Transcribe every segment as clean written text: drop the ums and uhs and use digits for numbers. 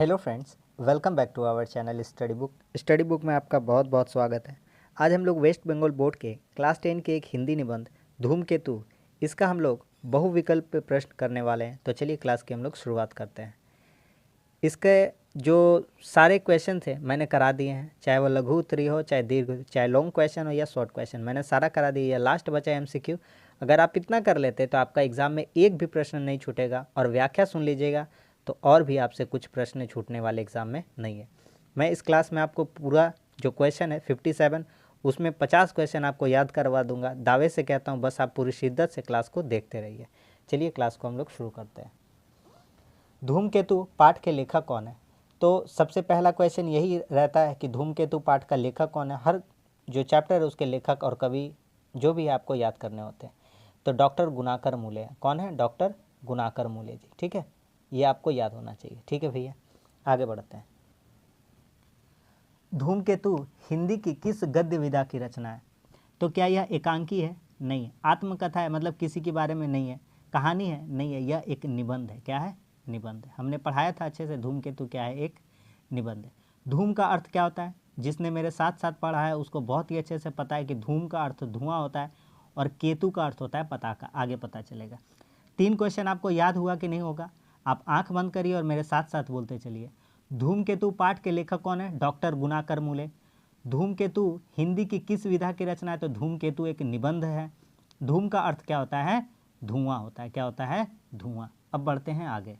Hello friends, welcome back to our channel study book में आपका बहुत बहुत स्वागत है। आज हम लोग वेस्ट बंगाल बोर्ड के क्लास 10 के एक हिंदी निबंध धूमकेतु इसका हम लोग बहुविकल्प प्रश्न करने वाले हैं। तो चलिए क्लास की हम लोग शुरुआत करते हैं। इसके जो सारे क्वेश्चन थे मैंने करा दिए हैं, चाहे वो लघु उत्तरीय हो, चाहे दीर्घ, चाहे लॉन्ग क्वेश्चन हो या शॉर्ट क्वेश्चन, मैंने सारा करा दिया। लास्ट बचा MCQ। अगर आप इतना कर लेते तो आपका एग्ज़ाम में एक भी प्रश्न नहीं छूटेगा। और व्याख्या सुन लीजिएगा तो और भी आपसे कुछ प्रश्न छूटने वाले एग्ज़ाम में नहीं है। मैं इस क्लास में आपको पूरा जो क्वेश्चन है 57, उसमें 50 क्वेश्चन आपको याद करवा दूंगा। दावे से कहता हूँ, बस आप पूरी शिद्दत से क्लास को देखते रहिए। चलिए क्लास को हम लोग शुरू करते हैं। धूमकेतु पाठ के लेखक कौन है? तो सबसे पहला क्वेश्चन यही रहता है कि धूमकेतु पाठ का लेखक कौन है। हर जो चैप्टर है उसके लेखक और कवि जो भी आपको याद करने होते हैं। तो डॉक्टर गुणाकर मूले हैं। कौन है? डॉक्टर गुणाकर मूले जी। ठीक है, ये आपको याद होना चाहिए। ठीक है भैया, आगे बढ़ते हैं। धूमकेतु हिंदी की किस गद्य विधा की रचना है? तो क्या यह एकांकी है? नहीं है। आत्मकथा है, मतलब किसी के बारे में नहीं है। कहानी है? नहीं है। यह एक निबंध है। क्या है? निबंध है। हमने पढ़ाया था अच्छे से, धूमकेतु क्या है? एक निबंध है। धूम का अर्थ क्या होता है? जिसने मेरे साथ साथ पढ़ा है उसको बहुत ही अच्छे से पता है कि धूम का अर्थ धुआं होता है और केतु का अर्थ होता है पताका। आगे पता चलेगा। 3 क्वेश्चन आपको याद हुआ कि नहीं होगा? आप आंख बंद करिए और मेरे साथ साथ बोलते चलिए। धूमकेतु पाठ के लेखक कौन है? डॉक्टर गुणाकर मूले। धूमकेतु हिंदी की किस विधा की रचना है? तो धूमकेतु एक निबंध है। धूम का अर्थ क्या होता है? धुआं होता है। क्या होता है? धुआं। अब बढ़ते हैं आगे।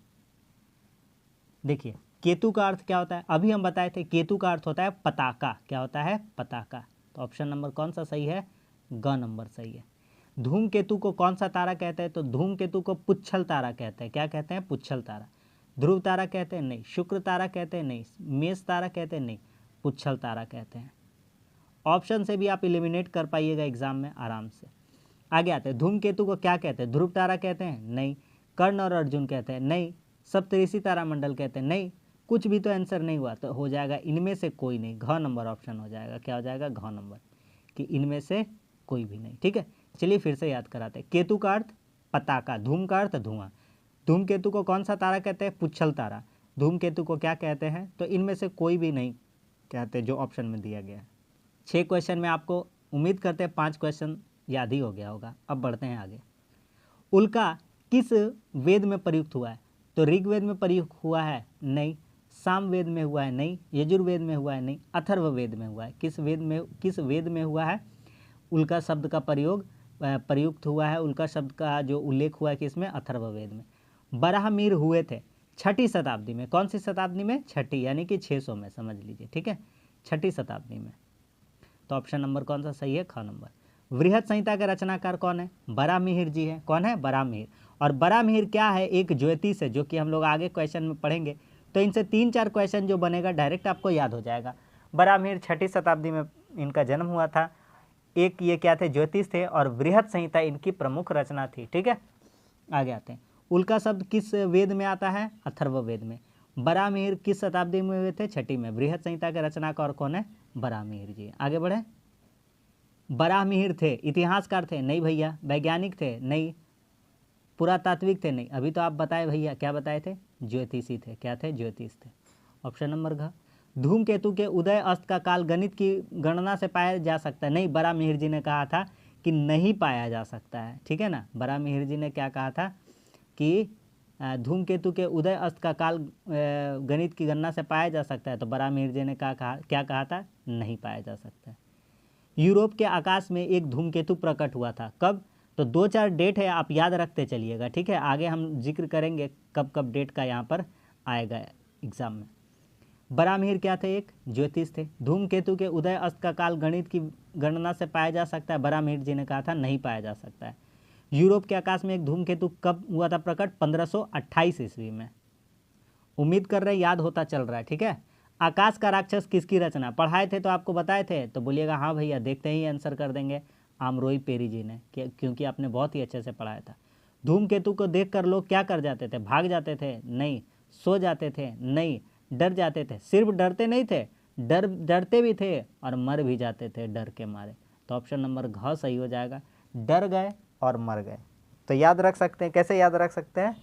देखिए, केतु का अर्थ क्या होता है? अभी हम बताए थे, केतु का अर्थ होता है पताका। क्या होता है? पताका। तो ऑप्शन नंबर कौन सा सही है? ग नंबर सही है। धूमकेतु को कौन सा तारा कहते हैं? तो धूमकेतु को पुच्छल तारा कहते हैं। क्या कहते हैं? पुच्छल तारा। ध्रुव तारा कहते हैं? नहीं। शुक्र तारा कहते हैं? नहीं। मेष तारा कहते हैं? नहीं। पुच्छल तारा कहते हैं। ऑप्शन से भी आप एलिमिनेट कर पाइएगा एग्जाम में आराम से। आगे आते हैं। धूमकेतु को क्या कहते हैं? ध्रुव तारा कहते हैं? नहीं। कर्ण और अर्जुन कहते हैं? नहीं। सप्तऋषि तारामंडल कहते हैं? नहीं। कुछ भी तो आंसर नहीं हुआ, तो हो जाएगा इनमें से कोई नहीं। घ नंबर ऑप्शन हो जाएगा। क्या हो जाएगा? घ नंबर, कि इनमें से कोई भी नहीं। ठीक है, चलिए फिर से याद कराते हैं। केतु का अर्थ पताका, धूम का अर्थ धुआं। धूमकेतु को कौन सा तारा कहते हैं? पुच्छल तारा। धूमकेतु को क्या कहते हैं? तो इनमें से कोई भी नहीं कहते जो ऑप्शन में दिया गया है। 6 क्वेश्चन में आपको उम्मीद करते हैं 5 क्वेश्चन याद ही हो गया होगा। अब बढ़ते हैं आगे। उल्का किस वेद में प्रयुक्त हुआ है? तो ऋग्वेद में प्रयुक्त हुआ है? नहीं। सामवेद में हुआ है? नहीं। यजुर्वेद में हुआ है? नहीं। अथर्ववेद में हुआ है? किस वेद में हुआ है उल्का शब्द का प्रयुक्त हुआ है? उल्का शब्द का जो उल्लेख हुआ है किसमें? अथर्ववेद में। बराहमिहिर हुए थे 6ठी शताब्दी में। कौन सी शताब्दी में? 6ठी, यानी कि 600 में समझ लीजिए। ठीक है, 6ठी शताब्दी में। तो ऑप्शन नंबर कौन सा सही है? ख नंबर। वृहत संहिता के रचनाकार कौन है? बराहमिहिर जी है। कौन है? बराहमिहिर। और बराहमिहिर क्या है? एक ज्योतिष है, जो कि हम लोग आगे क्वेश्चन में पढ़ेंगे। तो इनसे 3-4 क्वेश्चन जो बनेगा डायरेक्ट आपको याद हो जाएगा। बराहमिहिर 6ठी शताब्दी में इनका जन्म हुआ था। एक ये क्या थे? ज्योतिष थे। और वृहत संहिता इनकी प्रमुख रचना थी। ठीक है, आगे आते हैं। उल्का शब्द किस वेद में आता है? अथर्ववेद में। बराहमिहिर किस शताब्दी में हुए थे? 6ठी में। वृहत संहिता के रचनाकार कौन है? बराहमिहिर जी। आगे बढ़े। बराहमिहिर थे इतिहासकार थे? नहीं भैया। वैज्ञानिक थे? नहीं। पुरातात्विक थे? नहीं। अभी तो आप बताए भैया, क्या बताए थे? ज्योतिषी थे। क्या थे? ज्योतिष थे। ऑप्शन नंबर घ। धूमकेतु के उदय अस्त का काल गणित की गणना से पाया जा सकता है? नहीं, बराहमिहिर जी ने कहा था कि नहीं पाया जा सकता है। ठीक है ना, बराहमिहिर जी ने क्या कहा था कि धूमकेतु के उदय अस्त का काल गणित की गणना से पाया जा सकता है। तो बराहमिहिर जी ने क्या कहा था? नहीं पाया जा सकता है। यूरोप के आकाश में एक धूमकेतु प्रकट हुआ था। कब? तो 2-4 डेट है, आप याद रखते चलिएगा। ठीक है, आगे हम जिक्र करेंगे कब कब डेट का यहाँ पर आएगा एग्जाम में। बराहमिहिर क्या थे? एक ज्योतिष थे। धूमकेतु के उदय अस्त का काल गणित की गणना से पाया जा सकता है? बराहमिहिर जी ने कहा था नहीं पाया जा सकता है। यूरोप के आकाश में एक धूमकेतु कब हुआ था प्रकट? 1528 ईस्वी में। उम्मीद कर रहे याद होता चल रहा है। ठीक है। आकाश का राक्षस किसकी रचना? पढ़ाए थे तो आपको बताए थे, तो बोलिएगा हाँ भैया, देखते ही आंसर कर देंगे। आमरोई पेरी जी ने, क्योंकि आपने बहुत ही अच्छे से पढ़ाया था। धूमकेतु को देखकर लोग क्या कर जाते थे? भाग जाते थे? नहीं। सो जाते थे? नहीं। डर जाते थे? सिर्फ डरते नहीं थे, डरते भी थे और मर भी जाते थे डर के मारे। तो ऑप्शन नंबर घ सही हो जाएगा। डर गए और मर गए। तो याद रख सकते हैं। कैसे याद रख सकते हैं?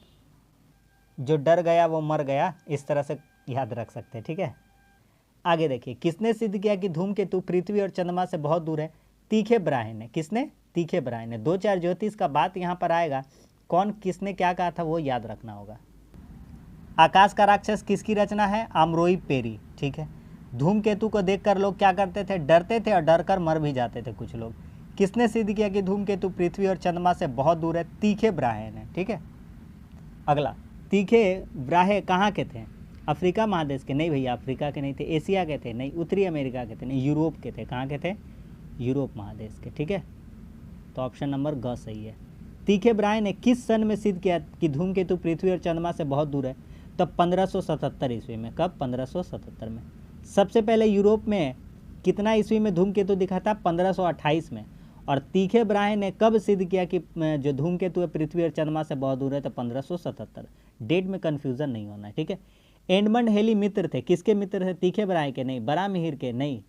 जो डर गया वो मर गया, इस तरह से याद रख सकते हैं, ठीक है। आगे देखिए, किसने सिद्ध किया कि धूमकेतु पृथ्वी और चंद्रमा से बहुत दूर है? तीखे ब्राहे ने। किसने? तीखे ब्राहे ने। 2-4 ज्योतिष का बात यहाँ पर आएगा, कौन किसने क्या कहा था वो याद रखना होगा। आकाश का राक्षस किसकी रचना है? आम्रोई पेरी, ठीक है। धूमकेतु को देखकर लोग क्या करते थे? डरते थे और डर कर मर भी जाते थे कुछ लोग। किसने सिद्ध किया कि धूमकेतु पृथ्वी और चंद्रमा से बहुत दूर है? तीखे ब्राहे ने, ठीक है। अगला, तीखे ब्राहे कहाँ के थे? अफ्रीका महादेश के? नहीं भैया, अफ्रीका के नहीं थे। एशिया के थे? नहीं। उत्तरी अमेरिका के थे? नहीं। यूरोप के थे। कहाँ के थे? यूरोप महादेश के, ठीक है। तो ऑप्शन नंबर ग सही है। तीखे ब्राहे ने किस सन में सिद्ध किया कि धूमकेतु पृथ्वी और चंद्रमा से बहुत दूर है? तो 1577 ईस्वी में। कब? 1577 में। सबसे पहले यूरोप में कितना ईस्वी में धूमकेतु दिखा था? 1528 में। और तीखे ब्राहे ने कब सिद्ध किया कि जो धूमकेतु है पृथ्वी और चंद्रमा से बहुत दूर है? तो 1577। डेट में कन्फ्यूजन नहीं होना है, ठीक है। एडमंड हेली मित्र थे? किसके मित्र थे? तीखे ब्राहे के? नहीं। बरामिहिर के? नहीं।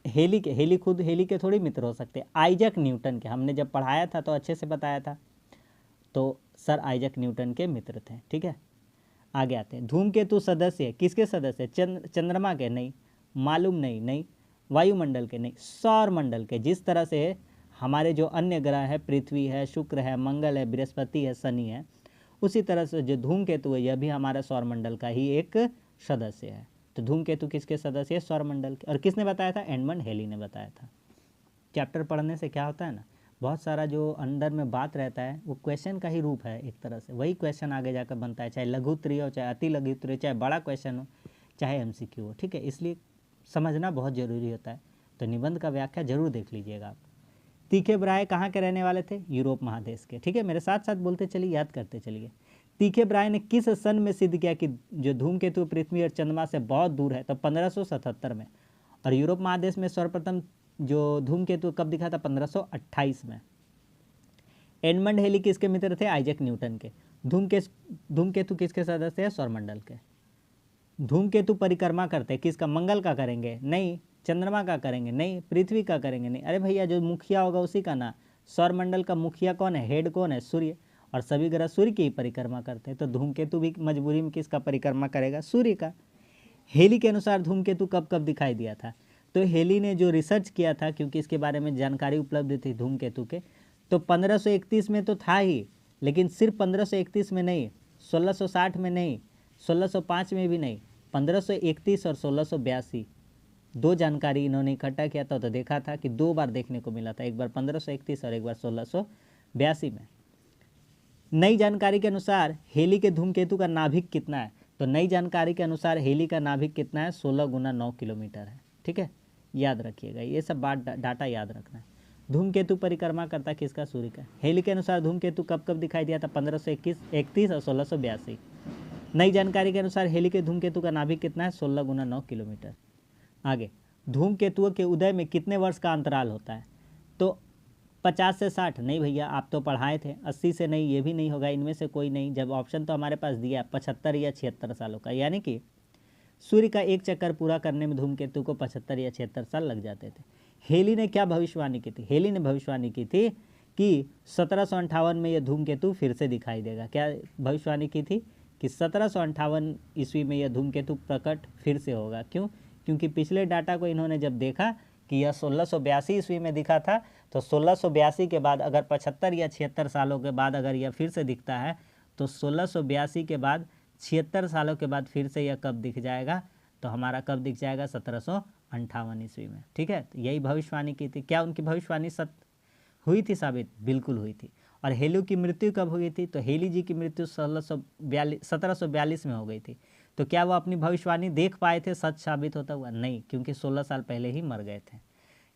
हेली के? हेली खुद हेली के थोड़ी मित्र हो सकते। आइजक न्यूटन के? हमने जब पढ़ाया था तो अच्छे से बताया था, तो सर आइजक न्यूटन के मित्र थे, ठीक है। आगे आते हैं, धूमकेतु सदस्य किसके सदस्य? चंद्रमा के? नहीं। मालूम नहीं। नहीं। वायुमंडल के? नहीं। सौर मंडल के। जिस तरह से हमारे जो अन्य ग्रह है, पृथ्वी है, शुक्र है, मंगल है, बृहस्पति है, शनि है, उसी तरह से जो धूमकेतु है यह भी हमारा सौरमंडल का ही एक सदस्य है। तो धूमकेतु किसके सदस्य है? सौरमंडल के। और किसने बताया था? एडमंड हेली ने बताया था। चैप्टर पढ़ने से क्या होता है ना, बहुत सारा जो अंदर में बात रहता है वो क्वेश्चन का ही रूप है एक तरह से, वही क्वेश्चन आगे जाकर बनता है, चाहे लघु उत्तरीय हो, चाहे अति लघु उत्तरीय, चाहे बड़ा क्वेश्चन हो, चाहे एमसीक्यू हो, ठीक है। इसलिए समझना बहुत ज़रूरी होता है। तो निबंध का व्याख्या जरूर देख लीजिएगा आप। तीखे ब्राहे कहाँ के रहने वाले थे? यूरोप महादेश के, ठीक है। मेरे साथ साथ बोलते चलिए, याद करते चलिए। तीखे ब्राहे ने किस सन में सिद्ध किया कि जो धूमकेतु पृथ्वी और चंद्रमा से बहुत दूर है? तो 1577 में। और यूरोप महादेश में सर्वप्रथम जो धूमकेतु कब दिखा था? 1528 में। एडमंड हेली किसके मित्र थे? आइजक न्यूटन के। धूमकेतु किसके सदस्य है? सौरमंडल के। धूमकेतु परिक्रमा करते किसका? मंगल का करेंगे? नहीं। चंद्रमा का करेंगे? नहीं। पृथ्वी का करेंगे? नहीं। अरे भैया, जो मुखिया होगा उसी का ना। सौरमंडल का मुखिया कौन है? हेड कौन है? सूर्य। और सभी ग्रह सूर्य की ही परिक्रमा करते हैं, तो धूमकेतु भी मजबूरी में किसका परिक्रमा करेगा? सूर्य का। हेली के अनुसार धूमकेतु कब कब दिखाई दिया था? तो हेली ने जो रिसर्च किया था, क्योंकि इसके बारे में जानकारी उपलब्ध थी धूमकेतु के, तो 1531 में तो था ही, लेकिन सिर्फ 1531 में नहीं, 1660 में नहीं, 1605 में भी नहीं, 1531 और 1682 दो जानकारी इन्होंने इकट्ठा किया था। तो देखा था कि 2 बार देखने को मिला था, एक बार 1531 और एक बार 1682 में। नई जानकारी के अनुसार हेली के धूमकेतु का नाभिक कितना है? तो नई जानकारी के अनुसार हेली का नाभिक कितना है? 16 × 9 किलोमीटर है, ठीक है। याद रखिएगा, ये सब बात डाटा याद रखना है। धूमकेतु परिक्रमा करता किसका? सूर्य का। हेली के अनुसार धूमकेतु कब कब दिखाई दिया था? 1531, 31 और 1682। नई जानकारी के अनुसार हेली के धूमकेतु का नाभिक कितना है? 16 × 9 किलोमीटर। आगे, धूमकेतुओं के उदय में कितने वर्ष का अंतराल होता है? तो 50 से 60। नहीं भैया, आप तो पढ़ाए थे। 80 से नहीं, ये भी नहीं होगा, इनमें से कोई नहीं। जब ऑप्शन तो हमारे पास दिया 75 या 76 सालों का, यानी कि सूर्य का एक चक्कर पूरा करने में धूमकेतु को 75 या 76 साल लग जाते थे। हेली ने क्या भविष्यवाणी की थी? हेली ने भविष्यवाणी की थी कि 1758 में यह धूमकेतु फिर से दिखाई देगा। क्या भविष्यवाणी की थी? कि 1758 ईस्वी में यह धूमकेतु प्रकट फिर से होगा। क्यों? क्योंकि पिछले डाटा को इन्होंने जब देखा कि यह 1682 ईस्वी में दिखा था, तो 1682 के बाद अगर 75 या 76 सालों के बाद अगर यह फिर से दिखता है, तो 1682 के बाद 76 सालों के बाद फिर से यह कब दिख जाएगा? तो हमारा कब दिख जाएगा? 1758 ईस्वी में, ठीक है। तो यही भविष्यवाणी की थी। क्या उनकी भविष्यवाणी हुई थी साबित? बिल्कुल हुई थी। और हेली की मृत्यु कब हुई थी? तो हेली जी की मृत्यु 1742 में हो गई थी। तो क्या वो अपनी भविष्यवाणी देख पाए थे सच साबित होता हुआ? नहीं, क्योंकि 16 साल पहले ही मर गए थे।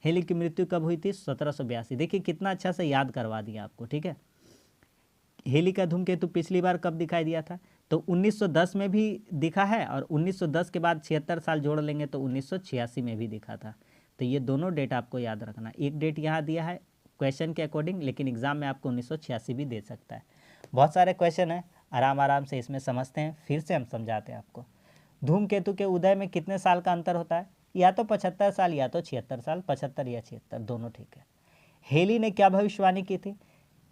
हेली की मृत्यु कब हुई थी? 1782। देखिए कितना अच्छा से याद करवा दिया आपको, ठीक है। हेली का धूमकेतु पिछली बार कब दिखाई दिया था? तो 1910 में भी दिखा है, और 1910 के बाद 76 साल जोड़ लेंगे तो 1986 में भी दिखा था। तो ये दोनों डेट आपको याद रखना। एक डेट यहाँ दिया है क्वेश्चन के अकॉर्डिंग, लेकिन एग्जाम में आपको 1986 भी दे सकता है। बहुत सारे क्वेश्चन हैं, आराम से इसमें समझते हैं, फिर से हम समझाते हैं आपको। धूमकेतु के उदय में कितने साल का अंतर होता है? या तो 75 साल या तो 76 साल, 75 या 76 दोनों ठीक है। हेली ने क्या भविष्यवाणी की थी?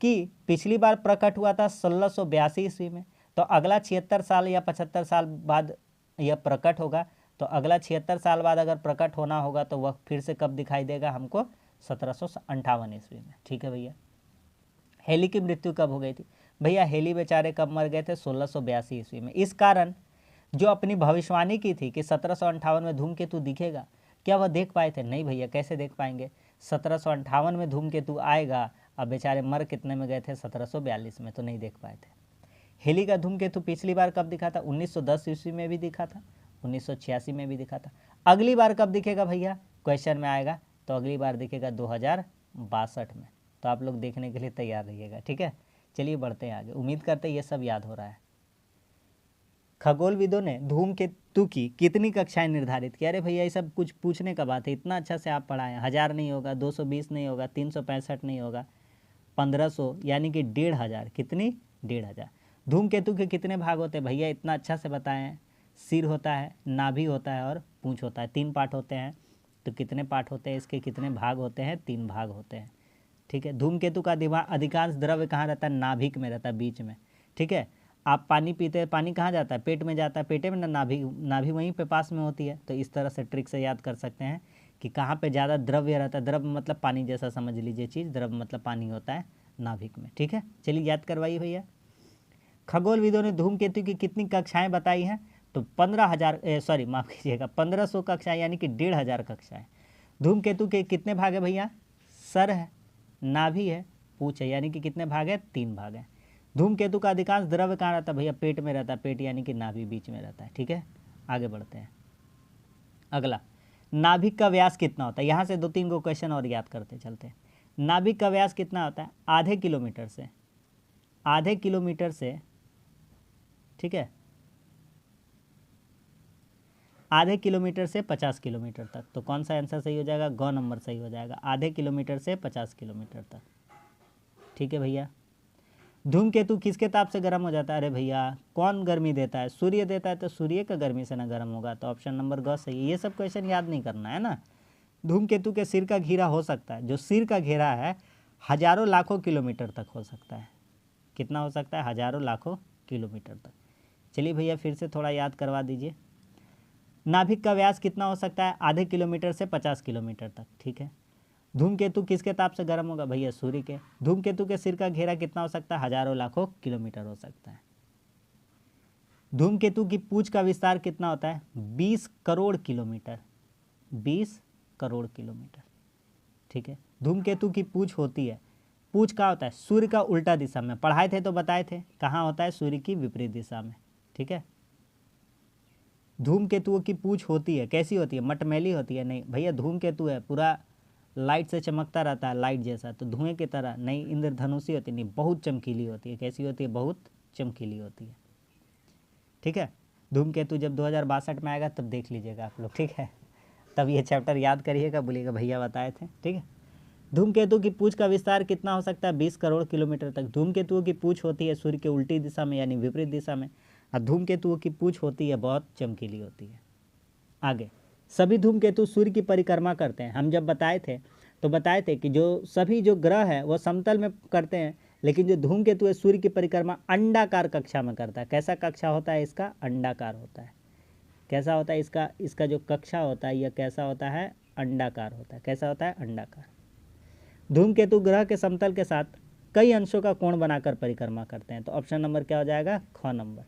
कि पिछली बार प्रकट हुआ था 1682 ईस्वी में, तो अगला 76 साल या 75 साल बाद यह प्रकट होगा, तो अगला 76 साल बाद अगर प्रकट होना होगा तो वह फिर से कब दिखाई देगा हमको? 1758 ईस्वी में। ठीक है भैया। हेली की मृत्यु कब हो गई थी? भैया हेली बेचारे कब मर गए थे? 1682 ईस्वी में। इस कारण जो अपनी भविष्यवाणी की थी कि 1758 में धूमकेतु दिखेगा, क्या वह देख पाए थे? नहीं भैया, कैसे देख पाएंगे? 1758 में धूमकेतु आएगा, अब बेचारे मर कितने में गए थे? 1742 में, तो नहीं देख पाए थे। हेली का धूमकेतु पिछली बार कब दिखा था? 1910 ईस्वी में भी दिखा था, 1986 में भी दिखा था। अगली बार कब दिखेगा भैया? क्वेश्चन में आएगा, तो अगली बार दिखेगा 2062 में। तो आप लोग देखने के लिए तैयार रहिएगा। ठीक है, चलिए बढ़ते हैं आगे। उम्मीद करते हैं ये सब याद हो रहा है। खगोलविदों ने धूमकेतु की कितनी कक्षाएं निर्धारित की? अरे भैया ये सब कुछ पूछने का बात है, इतना अच्छा से आप पढ़ाएं। 1000 नहीं होगा, 220 नहीं होगा, 365 नहीं होगा, 1500 यानी कि 1500। कितनी? 1500। धूमकेतु के कितने भाग होते हैं भैया? इतना अच्छा से बताएं। सिर होता है, नाभि होता है और पूंछ होता है, 3 पार्ट होते हैं। तो कितने पार्ट होते हैं इसके? कितने भाग होते हैं? 3 भाग होते हैं। ठीक है। धूमकेतु का अधिकांश द्रव्य कहाँ रहता है? नाभिक में रहता है, बीच में। ठीक है। आप पानी पीते हैं, पानी कहाँ जाता है? पेट में जाता है, पेटे में ना नाभि वहीं पे पास में होती है। तो इस तरह से ट्रिक से याद कर सकते हैं कि कहाँ पे ज़्यादा द्रव्य रहता है। द्रव्य मतलब पानी जैसा समझ लीजिए चीज़, द्रव्य मतलब पानी होता है नाभिक में। ठीक है, चलिए याद करवाइए भैया। खगोलविदों ने धूमकेतु की कितनी कक्षाएं बताई हैं? तो 15,000 माफ़ कीजिएगा 1500 कक्षाएं यानी कि 1500 कक्षाएं। धूमकेतु के कितने भाग है भैया? सर है, नाभि है, पूंछ है, यानी कि कितने भाग है? 3 भाग हैं। धूमकेतु का अधिकांश द्रव्य कहाँ रहता है भैया? पेट में रहता है, पेट यानी कि नाभि बीच में रहता है। ठीक है, आगे बढ़ते हैं। अगला, नाभिक का व्यास कितना होता है? यहाँ से 2-3 को क्वेश्चन और याद करते चलते हैं। नाभिक का व्यास कितना होता है? आधे किलोमीटर से, ठीक है, आधे किलोमीटर से 50 किलोमीटर तक। तो कौन सा आंसर सही हो जाएगा? ग नंबर सही हो जाएगा, आधे किलोमीटर से 50 किलोमीटर तक। ठीक है भैया। धूमकेतु किसके ताप से गर्म हो जाता है? अरे भैया कौन गर्मी देता है? सूर्य देता है, तो सूर्य का गर्मी से ना गर्म होगा। तो ऑप्शन नंबर ग सही है। ये सब क्वेश्चन याद नहीं करना है ना। धूमकेतु के सिर का घेरा हो सकता है, जो सिर का घेरा है हजारों लाखों किलोमीटर तक हो सकता है। कितना हो सकता है? हजारों लाखों किलोमीटर तक। चलिए भैया फिर से थोड़ा याद करवा दीजिए। नाभिक का व्यास कितना हो सकता है? आधे किलोमीटर से 50 किलोमीटर तक। ठीक है। धूमकेतु किसके ताप से गर्म होगा भैया? सूर्य के। धूमकेतु के सिर का घेरा कितना हो सकता है? हजारों लाखों किलोमीटर हो सकता है। धूमकेतु की पूंछ का विस्तार कितना होता है? 20 करोड़ किलोमीटर, 20 करोड़ किलोमीटर। ठीक है। धूमकेतु की पूंछ होती है, पूंछ का होता है सूर्य का उल्टा दिशा में। पढ़ाए थे तो बताए थे, कहाँ होता है? सूर्य की विपरीत दिशा में। ठीक है। धूमकेतुओं की पूंछ होती है, कैसी होती है? मटमैली होती है? नहीं भैया, धूमकेतु है पूरा लाइट से चमकता रहता है, लाइट जैसा, तो धुएं की तरह नहीं। इंद्रधनुषी होती नहीं, बहुत चमकीली होती है। कैसी होती है? बहुत चमकीली होती है। ठीक है। धूमकेतु जब 2062 में आएगा तब देख लीजिएगा आप लोग। ठीक है, तब ये चैप्टर याद करिएगा, बोलिएगा भैया बताए थे। ठीक है। धूमकेतु की पूंछ का विस्तार कितना हो सकता है? 20 करोड़ किलोमीटर तक। धूमकेतुओं की पूंछ होती है सूर्य के उल्टी दिशा में यानी विपरीत दिशा में, और धूमकेतुओं की पूंछ होती है बहुत चमकीली होती है। आगे, सभी धूमकेतु सूर्य की परिक्रमा करते हैं। हम जब बताए थे कि जो सभी जो ग्रह है वो समतल में करते हैं, लेकिन जो धूमकेतु है सूर्य की परिक्रमा अंडाकार कक्षा में करता है। कैसा कक्षा होता है इसका? अंडाकार होता है। कैसा होता है इसका जो कक्षा होता है यह कैसा होता है? अंडाकार होता है। कैसा होता है? अंडाकार। धूमकेतु ग्रह के समतल के साथ कई अंशों का कोण बनाकर परिक्रमा करते हैं। तो ऑप्शन नंबर क्या हो जाएगा? ख नंबर।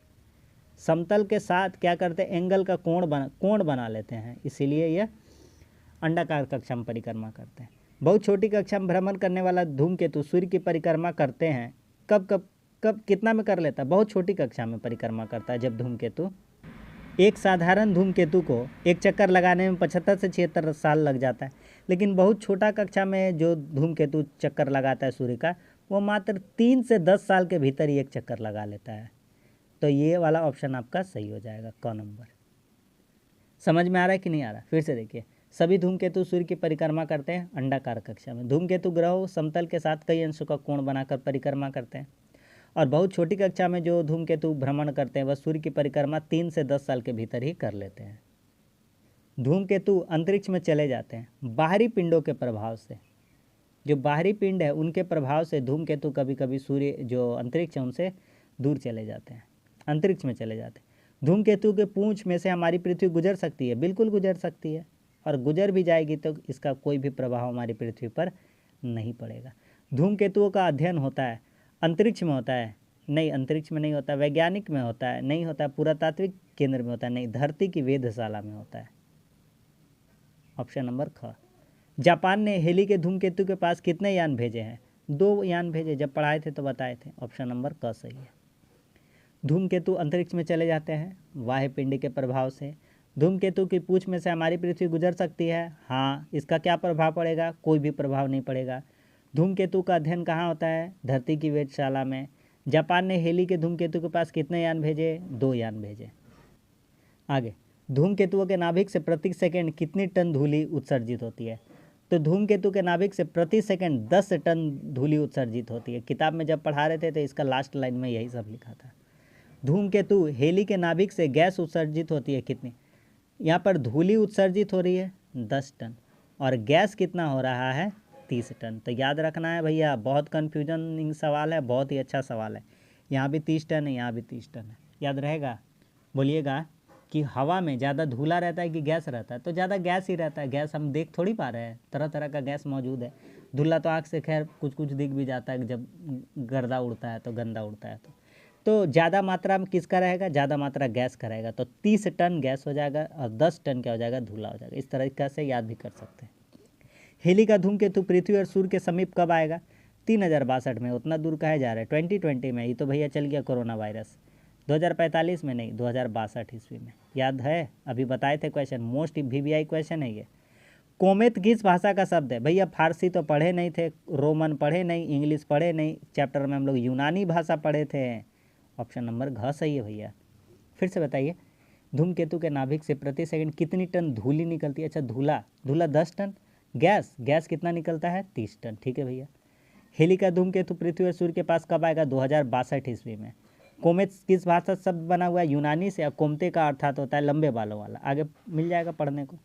समतल के साथ क्या करते हैं? एंगल का कोण बना लेते हैं, इसीलिए यह अंडाकार कक्षा में परिक्रमा करते हैं। बहुत छोटी कक्षा में भ्रमण करने वाला धूमकेतु सूर्य की परिक्रमा करते हैं कब कितना में कर लेता है? बहुत छोटी कक्षा में परिक्रमा करता है जब धूमकेतु। एक साधारण धूमकेतु को एक चक्कर लगाने में 75 से 76 साल लग जाता है, लेकिन बहुत छोटा कक्षा में जो धूमकेतु चक्कर लगाता है सूर्य का, वो मात्र 3 से 10 साल के भीतर ही एक चक्कर लगा लेता है। तो ये वाला ऑप्शन आपका सही हो जाएगा, क नंबर। समझ में आ रहा है कि नहीं आ रहा? फिर से देखिए, सभी धूमकेतु सूर्य की परिक्रमा करते हैं अंडाकार कक्षा में। धूमकेतु ग्रहों समतल के साथ कई अंशों का कोण बनाकर परिक्रमा करते हैं, और बहुत छोटी कक्षा में जो धूमकेतु भ्रमण करते हैं वह सूर्य की परिक्रमा 3 से 10 साल के भीतर ही कर लेते हैं। धूमकेतु अंतरिक्ष में चले जाते हैं बाहरी पिंडों के प्रभाव से। जो बाहरी पिंड है उनके प्रभाव से धूमकेतु कभी कभी सूर्य जो अंतरिक्ष है उनसे दूर चले जाते हैं, अंतरिक्ष में चले जाते हैं। धूमकेतु के पूंछ में से हमारी पृथ्वी गुजर सकती है, बिल्कुल गुजर सकती है, और गुजर भी जाएगी तो इसका कोई भी प्रभाव हमारी पृथ्वी पर नहीं पड़ेगा। धूमकेतुओं का अध्ययन होता है अंतरिक्ष में होता है, नहीं अंतरिक्ष में नहीं होता, वैज्ञानिक में होता है, नहीं होता, पुरातात्विक केंद्र में होता है, नहीं, धरती की वेधशाला में होता है। ऑप्शन नंबर ख। जापान ने हेली के धूमकेतु के पास कितने यान भेजे हैं? 2 यान भेजे, जब पढ़ाए थे तो बताए थे। ऑप्शन नंबर क सही है। धूमकेतु अंतरिक्ष में चले जाते हैं वाह्य पिंड के प्रभाव से। धूमकेतु की पूंछ में से हमारी पृथ्वी गुजर सकती है, हाँ। इसका क्या प्रभाव पड़ेगा? कोई भी प्रभाव नहीं पड़ेगा। धूमकेतु का अध्ययन कहाँ होता है? धरती की वेधशाला में। जापान ने हेली के धूमकेतु के पास कितने यान भेजे? 2 यान भेजे। आगे, धूमकेतुओं के नाभिक से प्रति सेकंड कितनी टन धूलि उत्सर्जित होती है? तो धूमकेतु के नाभिक से प्रति सेकंड 10 टन धूलि उत्सर्जित होती है। किताब में जब पढ़ा रहे थे तो इसका लास्ट लाइन में यही सब लिखा था। धूमकेतु हेली के नाभिक से गैस उत्सर्जित होती है कितनी? यहाँ पर धूलि उत्सर्जित हो रही है 10 टन, और गैस कितना हो रहा है? 30 टन। तो याद रखना है भैया, बहुत कन्फ्यूजनिंग सवाल है, बहुत ही अच्छा सवाल है। यहाँ भी 30 टन है, यहाँ भी 30 टन है, याद रहेगा। बोलिएगा कि हवा में ज़्यादा धूला रहता है कि गैस रहता है? तो ज़्यादा गैस ही रहता है। गैस हम देख थोड़ी पा रहे हैं, तरह तरह का गैस मौजूद है। धुला तो आँख से खैर कुछ कुछ दिख भी जाता है, जब गर्दा उड़ता है तो गंदा उड़ता है तो ज़्यादा मात्रा में किसका रहेगा? ज़्यादा मात्रा गैस का रहेगा। तो 30 टन गैस हो जाएगा और 10 टन क्या हो जाएगा? धूला हो जाएगा। इस तरीक़े से याद भी कर सकते हैं। हेली का धूमकेतु पृथ्वी और सूर्य के समीप कब आएगा? 3062 में। उतना दूर कहे जा रहे हैं? 2020 में। ये तो भैया चल गया कोरोना वायरस। 2045 में नहीं, 2062 ईस्वी में। याद है? अभी बताए थे क्वेश्चन, मोस्ट VVI क्वेश्चन है ये। कोमेत किस भाषा का शब्द है? भैया फारसी तो पढ़े नहीं थे, रोमन पढ़े नहीं, इंग्लिश पढ़े नहीं, चैप्टर में हम लोग यूनानी भाषा पढ़े थे। ऑप्शन नंबर घ सही है भैया। फिर से बताइए, धूमकेतु के नाभिक से प्रति सेकंड कितनी टन धूलि निकलती है? अच्छा, धूला 10 टन, गैस कितना निकलता है? 30 टन। ठीक है भैया। हेली का धूमकेतु पृथ्वी और सूर्य के पास कब आएगा? 2062 ईस्वी में। कोमेत किस भाषा से शब्द बना हुआ है? यूनानी से। कोमते का अर्थात होता है लंबे बालों वाला। आगे मिल जाएगा पढ़ने को,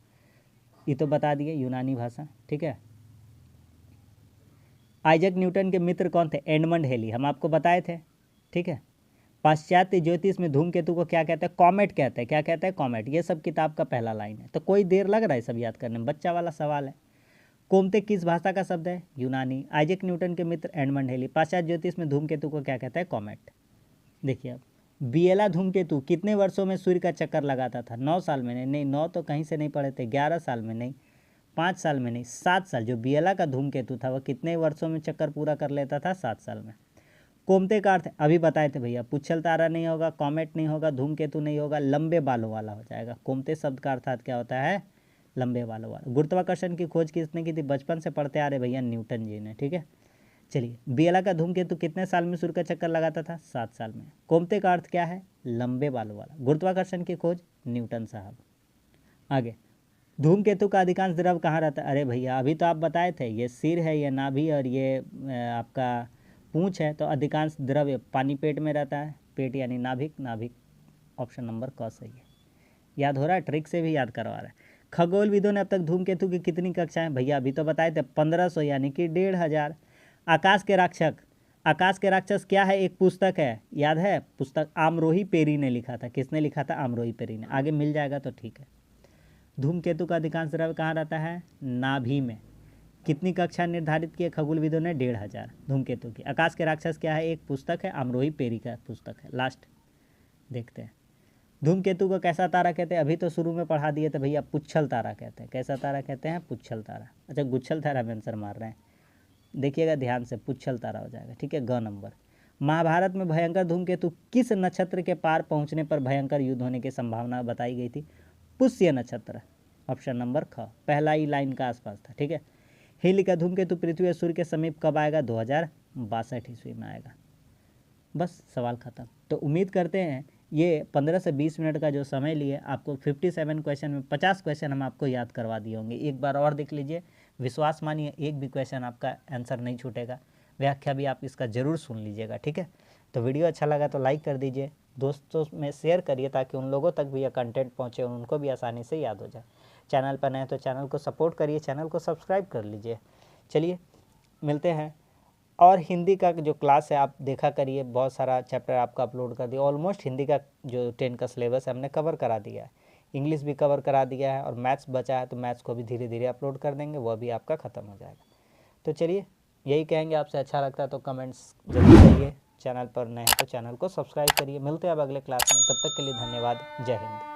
ये तो बता दिए, यूनानी भाषा। ठीक है। आइजैक न्यूटन के मित्र कौन थे? एडमंड हेली, हम आपको बताए थे। ठीक है। पाश्चात्य ज्योतिष में धूमकेतु को क्या कहते हैं? कॉमेट कहते हैं। क्या कहते हैं? कॉमेट। ये सब किताब का पहला लाइन है, तो कोई देर लग रहा है सब याद करने में? बच्चा वाला सवाल है। कोमते किस भाषा का शब्द है? यूनानी। आइजैक न्यूटन के मित्र एडमंड हेली। पाश्चात्य ज्योतिष में धूमकेतु को क्या कहता है? कॉमेट। देखिए अब, बिएला धूमकेतु कितने वर्षों में सूर्य का चक्कर लगाता था? 9 साल में नहीं, 9 तो कहीं से नहीं पढ़े थे। 11 साल में नहीं, 5 साल में नहीं, 7 साल। जो बिएला का धूमकेतु था वह कितने वर्षों में चक्कर पूरा कर लेता था? 7 साल में। कोमते का अर्थ अभी बताए थे भैया, पुच्छल तारा नहीं होगा, कॉमेट नहीं होगा, धूमकेतु नहीं होगा, लंबे बालों वाला हो जाएगा। कोमते शब्द का अर्थात क्या होता है? लंबे बालों वाला। गुरुत्वाकर्षण की खोज किसने की थी? बचपन से पढ़ते आ रहे भैया, न्यूटन जी ने। ठीक है। चलिए, बिएला का धूमकेतु कितने साल में सूर्य का चक्कर लगाता था? 7 साल में। कोमते का अर्थ क्या है? लंबे बालों वाला। गुरुत्वाकर्षण की खोज न्यूटन साहब। आगे, धूमकेतु का अधिकांश द्रव कहाँ रहता है? अरे भैया अभी तो आप बताए थे, ये सिर है, ये नाभि और ये आपका पूंछ है, तो अधिकांश द्रव्य पानी पेट में रहता है। पेट यानी नाभिक। ऑप्शन नंबर क सही है। याद हो रहा है? ट्रिक से भी याद करवा रहा है। खगोलविदों ने अब तक धूमकेतु की कितनी कक्षाएं? भैया अभी तो बताए थे 1500 यानी कि 1500। आकाश के राक्षस क्या है? एक पुस्तक है, याद है? पुस्तक आमरोही पेरी ने लिखा था। किसने लिखा था? आमरोही पेरी ने। आगे मिल जाएगा तो ठीक है। धूमकेतु का अधिकांश द्रव्य कहाँ रहता है? नाभि में। कितनी कक्षा निर्धारित की है खगोलविदों ने? 1500 धूमकेतु की। आकाश के राक्षस क्या है? एक पुस्तक है, आमरोही पेरी का पुस्तक है। लास्ट देखते हैं, धूमकेतु को कैसा तारा कहते हैं? अभी तो शुरू में पढ़ा दिए थे भैया, पुच्छल तारा कहते हैं। कैसा तारा कहते हैं? पुच्छल तारा। अच्छा, गुच्छल तारा में आंसर मार रहे हैं, देखिएगा ध्यान से, पुच्छल तारा हो जाएगा। ठीक है, ग नंबर। महाभारत में भयंकर धूमकेतु किस नक्षत्र के पार पहुंचने पर भयंकर युद्ध होने की संभावना बताई गई थी? पुष्य नक्षत्र। ऑप्शन नंबर ख, पहला ही लाइन का आसपास था। ठीक है। हेली का धूमकेतु पृथ्वी और सूर्य के समीप कब आएगा? 2062 ईस्वी में आएगा। बस सवाल खत्म। तो उम्मीद करते हैं ये 15 से 20 मिनट का जो समय लिए आपको 57 क्वेश्चन में 50 क्वेश्चन हम आपको याद करवा दिए होंगे। एक बार और देख लीजिए, विश्वास मानिए एक भी क्वेश्चन आपका आंसर नहीं छूटेगा। व्याख्या भी आप इसका ज़रूर सुन लीजिएगा। ठीक है। तो वीडियो अच्छा लगा तो लाइक कर दीजिए, दोस्तों में शेयर करिए ताकि उन लोगों तक भी यह कंटेंट पहुँचे और उनको भी आसानी से याद हो जाए। चैनल पर नए तो चैनल को सपोर्ट करिए, चैनल को सब्सक्राइब कर लीजिए। चलिए मिलते हैं और हिंदी का जो क्लास है आप देखा करिए, बहुत सारा चैप्टर आपका अपलोड कर दिया। ऑलमोस्ट हिंदी का जो 10 का सिलेबस है हमने कवर करा दिया है, इंग्लिश भी कवर करा दिया है, और मैथ्स बचा है तो मैथ्स को भी धीरे धीरे अपलोड कर देंगे, वह भी आपका ख़त्म हो जाएगा। तो चलिए यही कहेंगे आपसे, अच्छा लगता है तो कमेंट्स जरूर करिए, चैनल पर नए हैं तो चैनल को सब्सक्राइब करिए। मिलते हैं अब अगले क्लास में, तब तक के लिए धन्यवाद। जय हिंद।